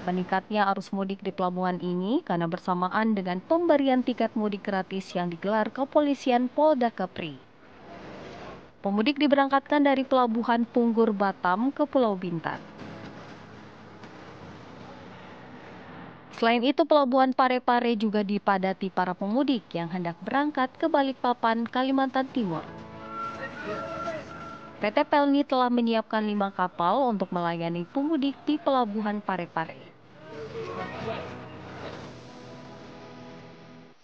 Meningkatnya arus mudik di pelabuhan ini karena bersamaan dengan pemberian tiket mudik gratis yang digelar Kepolisian Polda Kepri. Pemudik diberangkatkan dari Pelabuhan Punggur Batam ke Pulau Bintan. Selain itu, Pelabuhan Parepare juga dipadati para pemudik yang hendak berangkat ke Balikpapan, Kalimantan Timur. PT Pelni telah menyiapkan 5 kapal untuk melayani pemudik di Pelabuhan Parepare.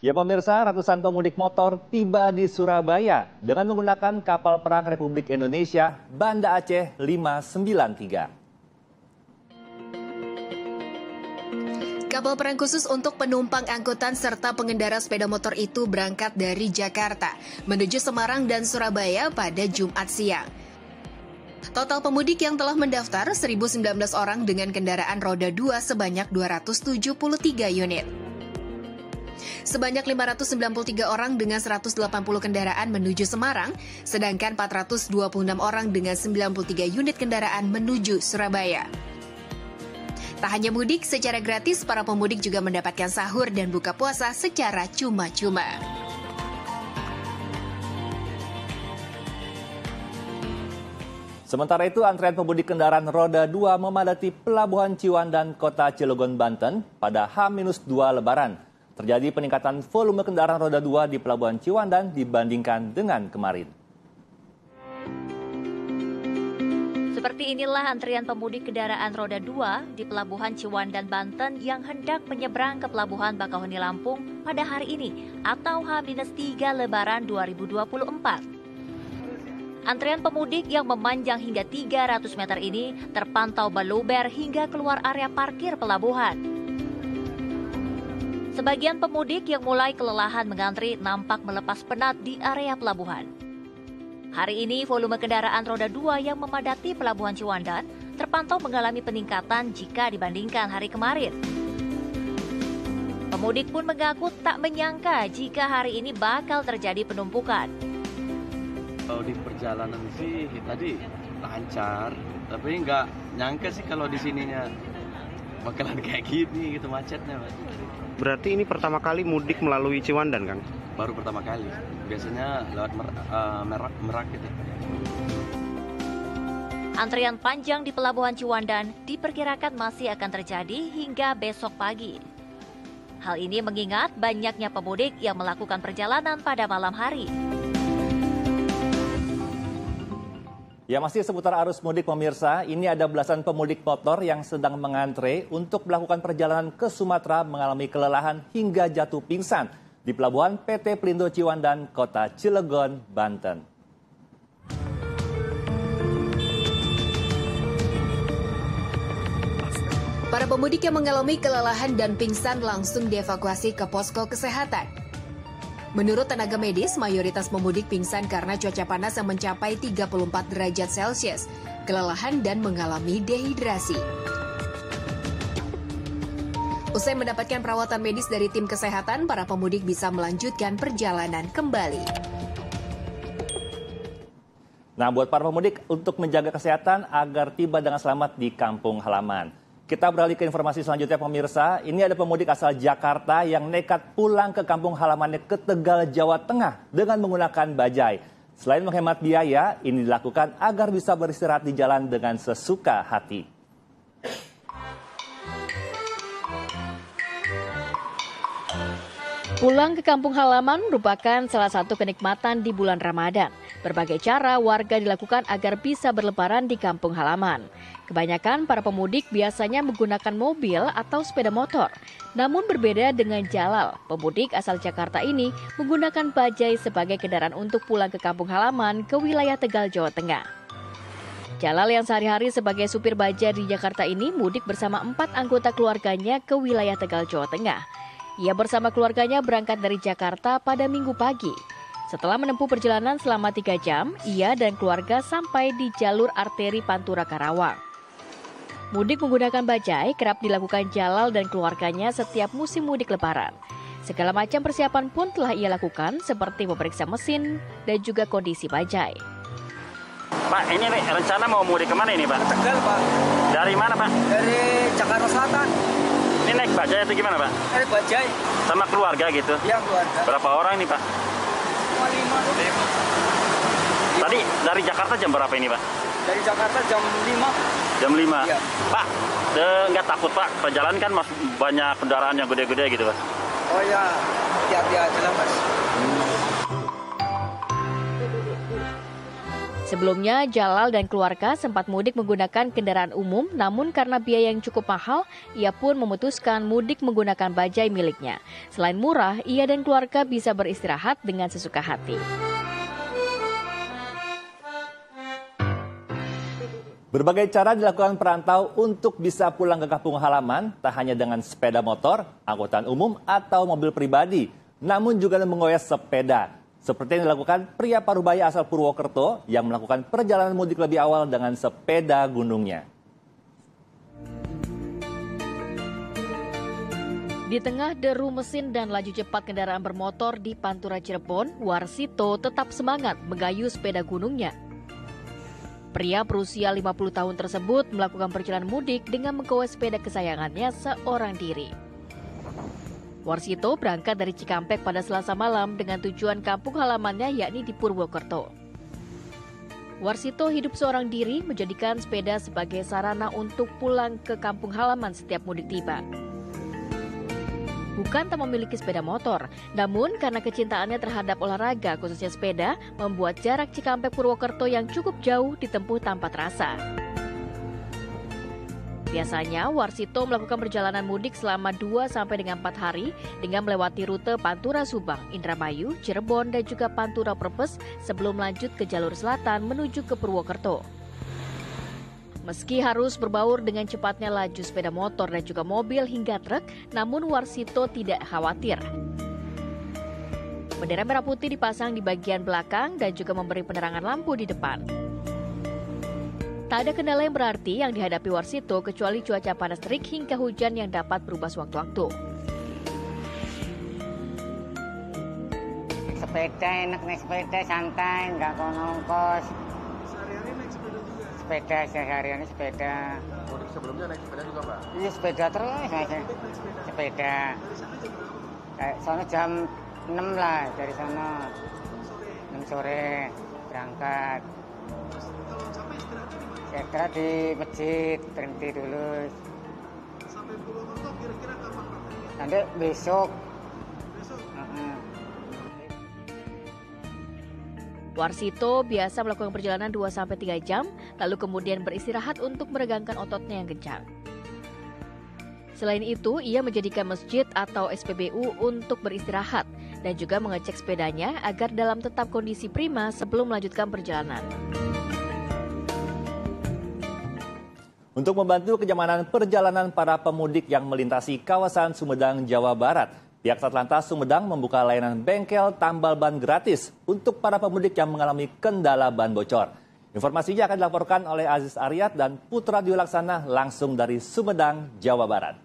Ya pemirsa, ratusan pemudik motor tiba di Surabaya dengan menggunakan kapal perang Republik Indonesia Banda Aceh 593. Kapal perang khusus untuk penumpang angkutan serta pengendara sepeda motor itu berangkat dari Jakarta menuju Semarang dan Surabaya pada Jumat siang. Total pemudik yang telah mendaftar 1.019 orang dengan kendaraan roda 2 sebanyak 273 unit. Sebanyak 593 orang dengan 180 kendaraan menuju Semarang, sedangkan 426 orang dengan 93 unit kendaraan menuju Surabaya. Tak hanya mudik secara gratis, para pemudik juga mendapatkan sahur dan buka puasa secara cuma-cuma. Sementara itu, antrean pemudik kendaraan roda 2 memadati Pelabuhan Ciwandan, Kota Cilegon, Banten pada H-2 Lebaran. Terjadi peningkatan volume kendaraan roda 2 di Pelabuhan Ciwandan dibandingkan dengan kemarin. Seperti inilah antrian pemudik kendaraan roda 2 di Pelabuhan Ciwandan, Banten yang hendak menyeberang ke Pelabuhan Bakauheni, Lampung pada hari ini atau H-3 Lebaran 2024. Antrian pemudik yang memanjang hingga 300 meter ini terpantau meluber hingga keluar area parkir pelabuhan. Sebagian pemudik yang mulai kelelahan mengantri nampak melepas penat di area pelabuhan. Hari ini volume kendaraan roda 2 yang memadati Pelabuhan Ciwandan terpantau mengalami peningkatan jika dibandingkan hari kemarin. Pemudik pun mengaku tak menyangka jika hari ini bakal terjadi penumpukan. Kalau di perjalanan sih tadi lancar, tapi nggak nyangka sih kalau di sininya bakalan kayak gini gitu macetnya, Mas. Berarti ini pertama kali mudik melalui Ciwandan, Kang? Baru pertama kali. Biasanya lewat Merak gitu. Antrian panjang di Pelabuhan Ciwandan diperkirakan masih akan terjadi hingga besok pagi. Hal ini mengingat banyaknya pemudik yang melakukan perjalanan pada malam hari. Ya, masih seputar arus mudik pemirsa, ini ada belasan pemudik motor yang sedang mengantre untuk melakukan perjalanan ke Sumatera mengalami kelelahan hingga jatuh pingsan di Pelabuhan PT Pelindo Ciwandan, Kota Cilegon, Banten. Para pemudik yang mengalami kelelahan dan pingsan langsung dievakuasi ke posko kesehatan. Menurut tenaga medis, mayoritas pemudik pingsan karena cuaca panas yang mencapai 34 derajat Celcius, kelelahan dan mengalami dehidrasi. Usai mendapatkan perawatan medis dari tim kesehatan, para pemudik bisa melanjutkan perjalanan kembali. Nah, buat para pemudik untuk menjaga kesehatan agar tiba dengan selamat di kampung halaman. Kita beralih ke informasi selanjutnya pemirsa. Ini ada pemudik asal Jakarta yang nekat pulang ke kampung halamannya ke Tegal, Jawa Tengah dengan menggunakan bajai. Selain menghemat biaya, ini dilakukan agar bisa beristirahat di jalan dengan sesuka hati. Pulang ke kampung halaman merupakan salah satu kenikmatan di bulan Ramadan. Berbagai cara warga dilakukan agar bisa berlebaran di kampung halaman. Kebanyakan para pemudik biasanya menggunakan mobil atau sepeda motor. Namun berbeda dengan Jalal, pemudik asal Jakarta ini menggunakan bajai sebagai kendaraan untuk pulang ke kampung halaman ke wilayah Tegal, Jawa Tengah. Jalal yang sehari-hari sebagai supir bajai di Jakarta ini mudik bersama 4 anggota keluarganya ke wilayah Tegal, Jawa Tengah. Ia bersama keluarganya berangkat dari Jakarta pada Minggu pagi. Setelah menempuh perjalanan selama 3 jam, ia dan keluarga sampai di jalur arteri Pantura Karawang. Mudik menggunakan bajai kerap dilakukan Jalal dan keluarganya setiap musim mudik lebaran. Segala macam persiapan pun telah ia lakukan seperti memeriksa mesin dan juga kondisi bajai. Pak, ini nih, rencana mau mudik kemana ini, Pak? Tegal, Pak. Dari mana, Pak? Dari Jakarta Selatan. Ini naik bajai atau gimana, Pak? Naik bajai. Sama keluarga gitu? Iya, keluarga. Berapa orang ini, Pak? 5. Tadi dari Jakarta jam berapa ini, Pak? Dari Jakarta jam 5. Jam 5? Iya. Pak, nggak takut, Pak? Perjalanan kan masih banyak kendaraan yang gede-gede gitu, Pak? Oh ya, hati-hati aja lah, Mas. Sebelumnya, Jalal dan keluarga sempat mudik menggunakan kendaraan umum, namun karena biaya yang cukup mahal, ia pun memutuskan mudik menggunakan bajai miliknya. Selain murah, ia dan keluarga bisa beristirahat dengan sesuka hati. Berbagai cara dilakukan perantau untuk bisa pulang ke kampung halaman, tak hanya dengan sepeda motor, angkutan umum, atau mobil pribadi, namun juga menggoyah sepeda. Seperti yang dilakukan pria Parubaya asal Purwokerto yang melakukan perjalanan mudik lebih awal dengan sepeda gunungnya. Di tengah deru mesin dan laju cepat kendaraan bermotor di Pantura Cirebon, Warsito tetap semangat menggayuh sepeda gunungnya. Pria berusia 50 tahun tersebut melakukan perjalanan mudik dengan menggoyah sepeda kesayangannya seorang diri. Warsito berangkat dari Cikampek pada Selasa malam dengan tujuan kampung halamannya yakni di Purwokerto. Warsito hidup seorang diri menjadikan sepeda sebagai sarana untuk pulang ke kampung halaman setiap mudik tiba. Bukan tak memiliki sepeda motor, namun karena kecintaannya terhadap olahraga khususnya sepeda, membuat jarak Cikampek Purwokerto yang cukup jauh ditempuh tanpa terasa. Biasanya, Warsito melakukan perjalanan mudik selama 2-4 hari dengan melewati rute Pantura Subang, Indramayu, Cirebon, dan juga Pantura Brebes sebelum lanjut ke jalur selatan menuju ke Purwokerto. Meski harus berbaur dengan cepatnya laju sepeda motor dan juga mobil hingga truk, namun Warsito tidak khawatir. Bendera merah putih dipasang di bagian belakang dan juga memberi penerangan lampu di depan. Tak ada kendala yang berarti yang dihadapi Warsito kecuali cuaca panas terik hingga hujan yang dapat berubah sewaktu-waktu. Sepeda enak, naik sepeda santai, nggak ongkos. Sehari-hari naik sepeda juga? Sepeda, sehari-hari sepeda. Sebelumnya naik sepeda juga, Pak? Iya, sepeda terus. Sepeda. Soalnya jam 6 lah dari sana. 6 sore berangkat. Istirahat di masjid, berhenti dulu. Sampai Purwokerto kira-kira kapan, Pak? Nanti besok. Warsito biasa melakukan perjalanan 2-3 jam, lalu kemudian beristirahat untuk meregangkan ototnya yang kencang. Selain itu, ia menjadikan masjid atau SPBU untuk beristirahat dan juga mengecek sepedanya agar dalam tetap kondisi prima sebelum melanjutkan perjalanan. Untuk membantu kenyamanan perjalanan para pemudik yang melintasi kawasan Sumedang, Jawa Barat, pihak Satlantas Sumedang membuka layanan bengkel tambal ban gratis untuk para pemudik yang mengalami kendala ban bocor. Informasinya akan dilaporkan oleh Aziz Aryat dan Putra Diulaksana langsung dari Sumedang, Jawa Barat.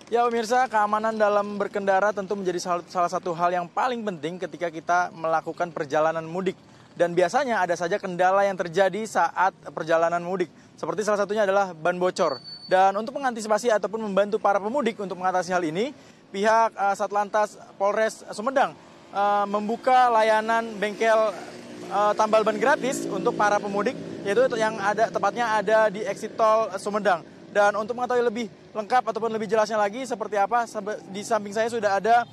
Ya pemirsa, keamanan dalam berkendara tentu menjadi salah satu hal yang paling penting ketika kita melakukan perjalanan mudik. Dan biasanya ada saja kendala yang terjadi saat perjalanan mudik. Seperti salah satunya adalah ban bocor. Dan untuk mengantisipasi ataupun membantu para pemudik untuk mengatasi hal ini, pihak Satlantas Polres Sumedang membuka layanan bengkel tambal ban gratis untuk para pemudik, yaitu yang tepatnya ada di exit tol Sumedang. Dan untuk mengetahui lebih lengkap ataupun lebih jelasnya lagi seperti apa, di samping saya sudah ada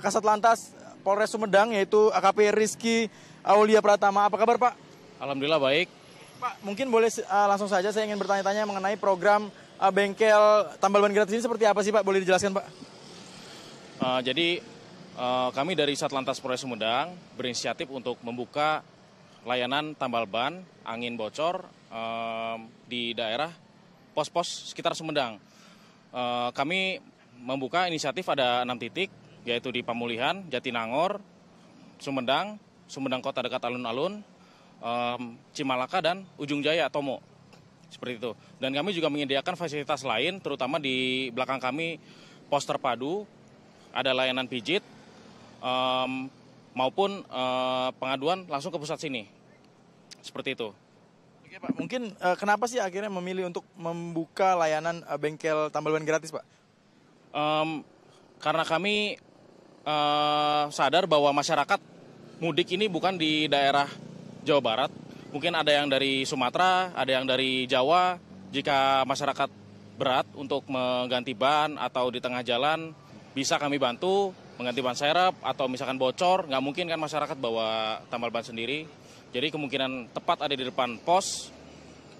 Kasat Lantas Polres Sumedang, yaitu AKP Rizky Aulia Pratama. Apa kabar, Pak? Alhamdulillah baik. Pak, mungkin boleh langsung saja saya ingin bertanya-tanya mengenai program bengkel tambal ban gratis ini seperti apa sih, Pak? Boleh dijelaskan, Pak? Jadi kami dari Satlantas Polres Sumedang berinisiatif untuk membuka layanan tambal ban angin bocor di daerah pos-pos sekitar Sumedang. Kami membuka inisiatif ada 6 titik, yaitu di Pamulihan, Jatinangor, Sumedang Kota dekat alun-alun, Cimalaka, dan Ujung Jaya, Tomo. Seperti itu. Dan kami juga menyediakan fasilitas lain, terutama di belakang kami pos terpadu, ada layanan pijit, maupun pengaduan langsung ke pusat sini. Seperti itu. Oke Pak, mungkin kenapa sih akhirnya memilih untuk membuka layanan bengkel tambal ban gratis Pak? Karena kami sadar bahwa masyarakat mudik ini bukan di daerah Jawa Barat. Mungkin ada yang dari Sumatera, ada yang dari Jawa. Jika masyarakat berat untuk mengganti ban atau di tengah jalan, bisa kami bantu mengganti ban serep atau misalkan bocor. Nggak mungkin kan masyarakat bawa tambal ban sendiri. Jadi kemungkinan tepat ada di depan pos,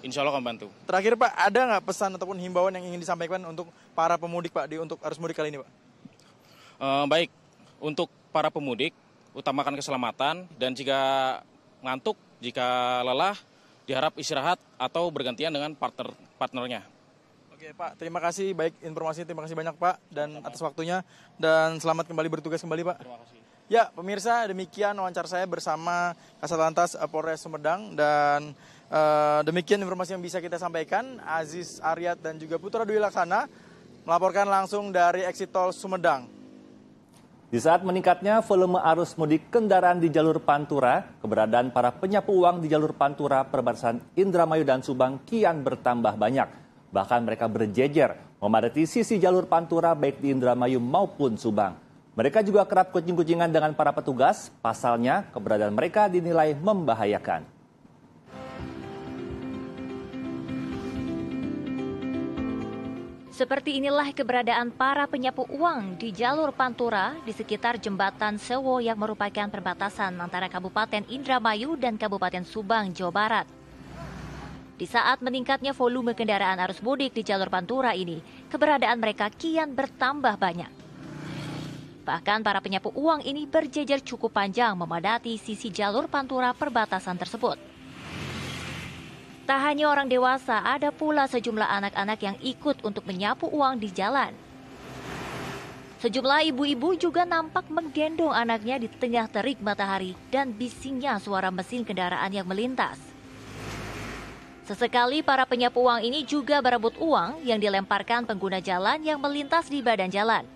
insya Allah kami bantu. Terakhir Pak, ada nggak pesan ataupun himbauan yang ingin disampaikan untuk para pemudik Pak untuk arus mudik kali ini Pak? Baik, untuk para pemudik, utamakan keselamatan dan jika ngantuk, jika lelah, diharap istirahat atau bergantian dengan partnernya. Oke Pak, terima kasih baik informasinya, terima kasih banyak Pak dan atas waktunya dan selamat kembali bertugas kembali Pak. Terima kasih. Ya pemirsa, demikian wawancara saya bersama Kasat Lantas Polres Sumedang dan demikian informasi yang bisa kita sampaikan. Aziz Aryat dan juga Putra Dwi Laksana melaporkan langsung dari Exit Tol Sumedang. Di saat meningkatnya volume arus mudik kendaraan di jalur Pantura, keberadaan para penyapu uang di jalur Pantura perbatasan Indramayu dan Subang kian bertambah banyak. Bahkan mereka berjejer memadati sisi jalur Pantura baik di Indramayu maupun Subang. Mereka juga kerap kucing-kucingan dengan para petugas, pasalnya keberadaan mereka dinilai membahayakan. Seperti inilah keberadaan para penyapu uang di jalur Pantura di sekitar jembatan Sewo yang merupakan perbatasan antara Kabupaten Indramayu dan Kabupaten Subang, Jawa Barat. Di saat meningkatnya volume kendaraan arus mudik di jalur Pantura ini, keberadaan mereka kian bertambah banyak. Bahkan para penyapu uang ini berjejer cukup panjang memadati sisi jalur Pantura perbatasan tersebut. Tak hanya orang dewasa, ada pula sejumlah anak-anak yang ikut untuk menyapu uang di jalan. Sejumlah ibu-ibu juga nampak menggendong anaknya di tengah terik matahari dan bisingnya suara mesin kendaraan yang melintas. Sesekali para penyapu uang ini juga berebut uang yang dilemparkan pengguna jalan yang melintas di badan jalan.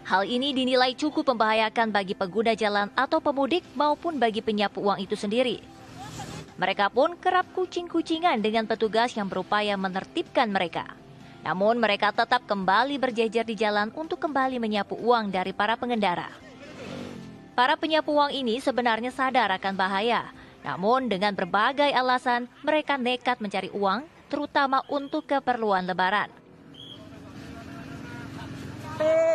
Hal ini dinilai cukup membahayakan bagi pengguna jalan atau pemudik maupun bagi penyapu uang itu sendiri. Mereka pun kerap kucing-kucingan dengan petugas yang berupaya menertibkan mereka. Namun mereka tetap kembali berjejer di jalan untuk kembali menyapu uang dari para pengendara. Para penyapu uang ini sebenarnya sadar akan bahaya. Namun dengan berbagai alasan mereka nekat mencari uang, terutama untuk keperluan lebaran.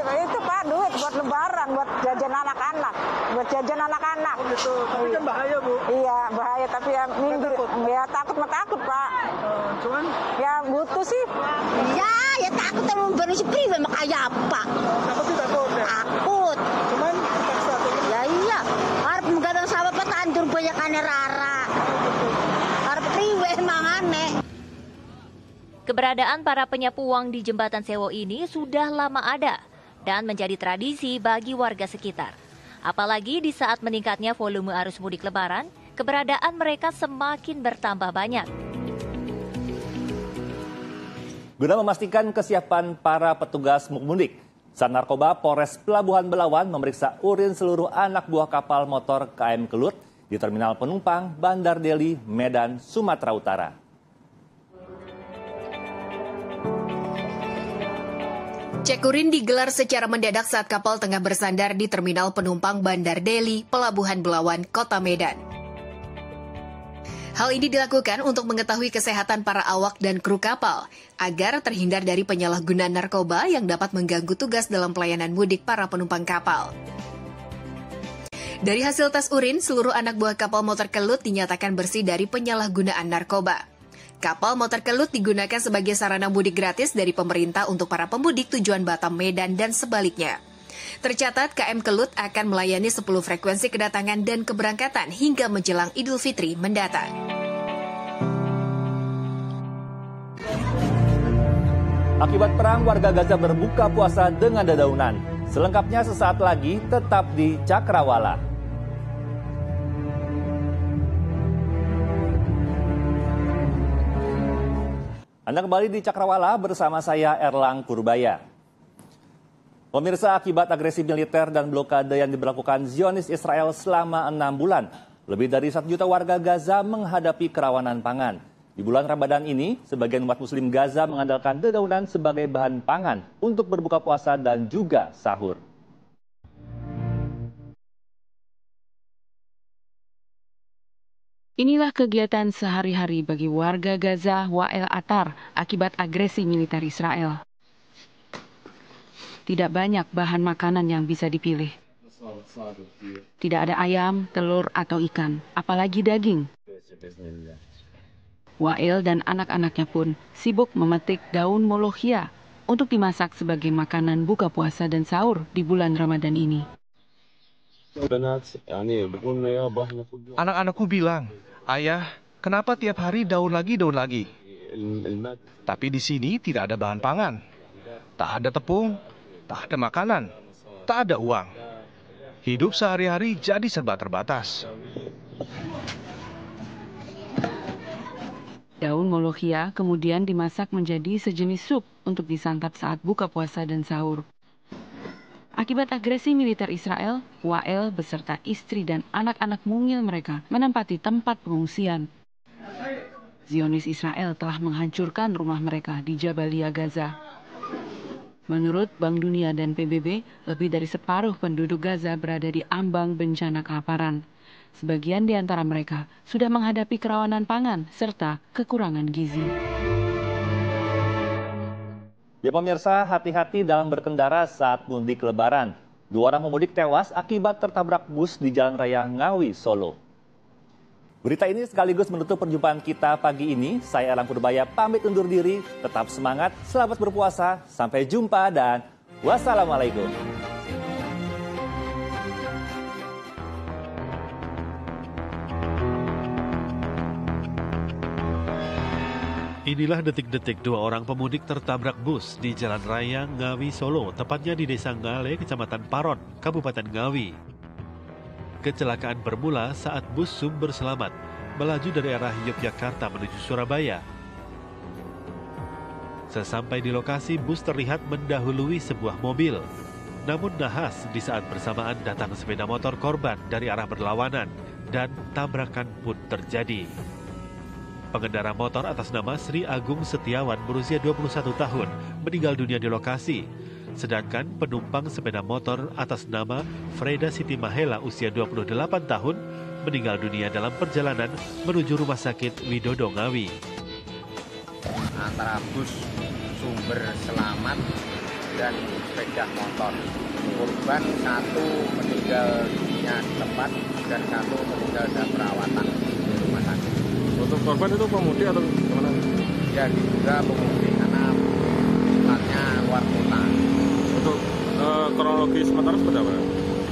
Itu Pak, duit buat lebaran, buat jajan anak-anak. Gitu. Tapi kan bahaya Bu. Iya bahaya, tapi ya minggir. Takut Pak. Cuman? Ya butuh sih. Ya takut mau beri priwe makanya apa? Takut ya? Takut. Cuman dipaksa tuh. Ya iya. Harap menggadang sama petandur banyak aneh rara. Harap priwe emang aneh. Keberadaan para penyapu uang di jembatan Sewo ini sudah lama ada dan menjadi tradisi bagi warga sekitar. Apalagi di saat meningkatnya volume arus mudik lebaran, keberadaan mereka semakin bertambah banyak. Guna memastikan kesiapan para petugas mudik, Sat Narkoba Polres Pelabuhan Belawan memeriksa urin seluruh anak buah kapal motor KM Kelut di Terminal Penumpang Bandar Deli, Medan, Sumatera Utara. Cek urin digelar secara mendadak saat kapal tengah bersandar di Terminal Penumpang Bandar Deli, Pelabuhan Belawan, Kota Medan. Hal ini dilakukan untuk mengetahui kesehatan para awak dan kru kapal, agar terhindar dari penyalahgunaan narkoba yang dapat mengganggu tugas dalam pelayanan mudik para penumpang kapal. Dari hasil tes urin, seluruh anak buah kapal motor Kelut dinyatakan bersih dari penyalahgunaan narkoba. Kapal motor Kelut digunakan sebagai sarana mudik gratis dari pemerintah untuk para pemudik tujuan Batam, Medan, dan sebaliknya. Tercatat KM Kelut akan melayani 10 frekuensi kedatangan dan keberangkatan hingga menjelang Idul Fitri mendatang. Akibat perang, warga Gaza berbuka puasa dengan dedaunan. Selengkapnya sesaat lagi, tetap di Cakrawala. Anda kembali di Cakrawala bersama saya Erlang Purbaya. Pemirsa, akibat agresi militer dan blokade yang diberlakukan Zionis Israel selama 6 bulan, lebih dari 1 juta warga Gaza menghadapi kerawanan pangan. Di bulan Ramadan ini, sebagian umat muslim Gaza mengandalkan dedaunan sebagai bahan pangan untuk berbuka puasa dan juga sahur. Inilah kegiatan sehari-hari bagi warga Gaza Wael Atar akibat agresi militer Israel. Tidak banyak bahan makanan yang bisa dipilih. Tidak ada ayam, telur, atau ikan, apalagi daging. Wael dan anak-anaknya pun sibuk memetik daun molokhia untuk dimasak sebagai makanan buka puasa dan sahur di bulan Ramadan ini. Anak-anakku bilang, "Ayah, kenapa tiap hari daun lagi, daun lagi?" Tapi di sini tidak ada bahan pangan. Tak ada tepung, tak ada makanan, tak ada uang. Hidup sehari-hari jadi serba terbatas. Daun molokhia kemudian dimasak menjadi sejenis sup untuk disantap saat buka puasa dan sahur. Akibat agresi militer Israel, Wael beserta istri dan anak-anak mungil mereka menempati tempat pengungsian. Zionis Israel telah menghancurkan rumah mereka di Jabalia, Gaza. Menurut Bank Dunia dan PBB, lebih dari separuh penduduk Gaza berada di ambang bencana kelaparan. Sebagian di antara mereka sudah menghadapi kerawanan pangan serta kekurangan gizi. Ya pemirsa, hati-hati dalam berkendara saat mudik Lebaran. 2 orang pemudik tewas akibat tertabrak bus di Jalan Raya Ngawi, Solo. Berita ini sekaligus menutup perjumpaan kita pagi ini. Saya Alam Purbaya pamit undur diri. Tetap semangat, selamat berpuasa. Sampai jumpa dan wassalamualaikum. Inilah detik-detik 2 orang pemudik tertabrak bus di Jalan Raya Ngawi, Solo, tepatnya di Desa Ngale, Kecamatan Paron, Kabupaten Ngawi. Kecelakaan bermula saat bus Sumber Selamat melaju dari arah Yogyakarta menuju Surabaya. Sesampai di lokasi, bus terlihat mendahului sebuah mobil. Namun nahas di saat bersamaan datang sepeda motor korban dari arah berlawanan dan tabrakan pun terjadi. Pengendara motor atas nama Sri Agung Setiawan berusia 21 tahun meninggal dunia di lokasi. Sedangkan penumpang sepeda motor atas nama Freda Siti Mahela usia 28 tahun meninggal dunia dalam perjalanan menuju Rumah Sakit Widodo Ngawi. Antara bus Sumber Selamat dan sepeda motor. Korban 1 meninggal dunia di tempat dan 1 meninggal dalam perawatan di rumah sakit. Untuk korban itu pemudik atau gimana? Ya diduga pemudik karena platnya luar kota. Untuk kronologis sementara seperti apa?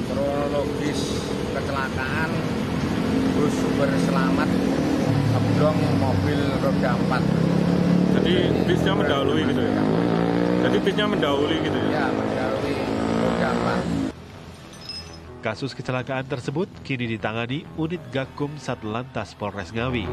Kronologis kecelakaan bus Sumber Selamat ngeblong mobil roda 4. Jadi bisnya mendahului gitu ya? Jadi bisnya mendahului gitu ya? Ya, mendahului roda 4. Kasus kecelakaan tersebut kini ditangani Unit Gakum Satlantas Polres Ngawi.